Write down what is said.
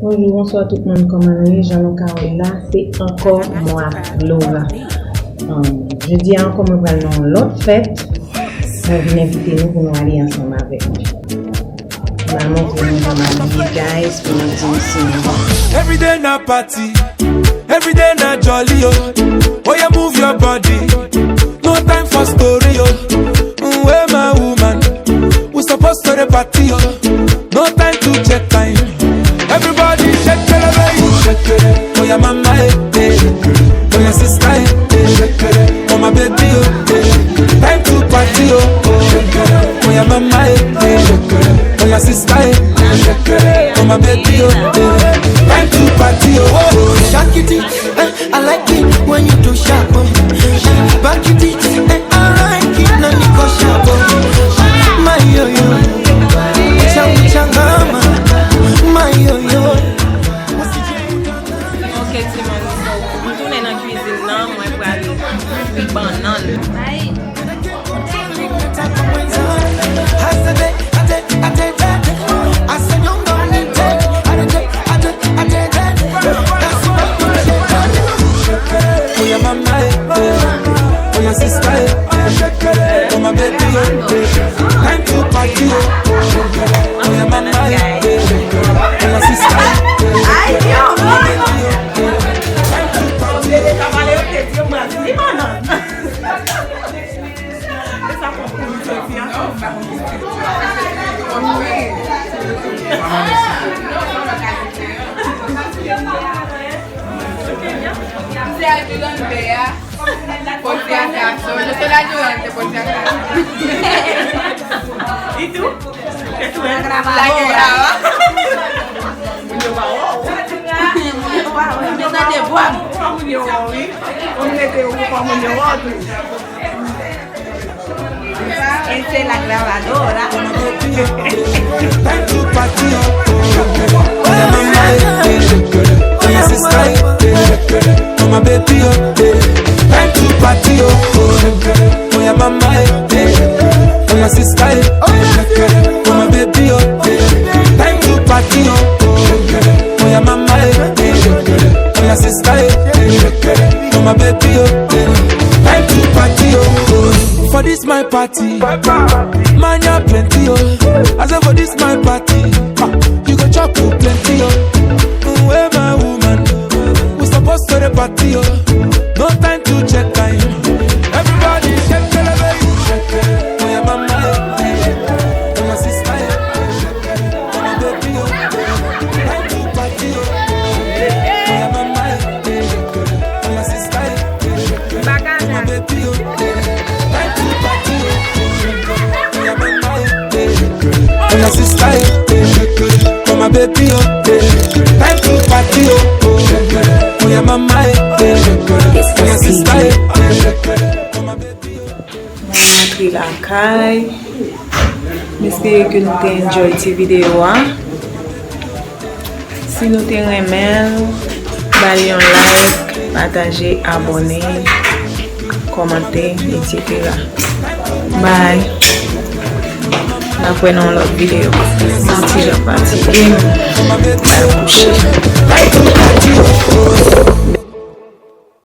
Bonjour, bonsoir tout le monde, comment est Jean-Luc là, c'est encore moi, Laura. Je dis encore, nous allons l'autre fête. Nous venons inviter nous pour nous aller ensemble avec nous. Maman, pour nous aller, guys, pour nous dire ici. Every day na party, every day na jolly, oh. Oh, you move your body, no time for story, oh. Where my woman, we supposed to the party, oh. No time to check time. Everybody shake it, baby. Shake it. Oh, your mama, eh. Oh, your sister, eh. Oh, my baby, oh. Time to party, oh. Oh, your mama, eh. Oh, your sister, eh. Oh, my baby, oh. Time to party, oh. Shake it, I like it when you do sharp. Back it, I like it when you go sharp. My yo-yo, changama. My yo-yo. Ok, Timon, so, mwen toune nan cuisine nan, mwen pou ale fri banan. Oh, your mama, oh, your sister, oh, my baby, time to party, oh, your mama, oh, your sister, Ay, Dios! Soy ayudante, ¿ya? Por si acaso, yo soy la ayudante por si acaso. ¿Y tú? ¿Que tú eres La que graba. Esta es la grabadora. time to party, oh, your mama, oh, your sister, oh, my baby, oh, time to party, oh, your mama, oh, your sister, oh, my baby, oh, time to party, oh, your mama, oh, your sister, oh, my baby, oh, time to party, oh, for this my party, man ya plenty, oh, I say for this my party, you go chop plenty, oh, where my woman, we supposed to the party, oh, no time to check time, everybody shake it, baby, oh, your mama, oh, your sister, oh, my baby, oh, time to party, oh, your mama, oh, your sister, oh, my baby, oh, time to party, oh, your mama, oh, your sister, oh, my baby, oh, time to party, oh, your mama, oh, your sister, oh, my baby, oh. Mwen la kay. M'espere que nou te enjoy ti video a. Si nou te remen, bali yon like, partager, abonner, commenter, etc. Bye. Après non l'autre vidéo. Si j'ai parti, bye coucher.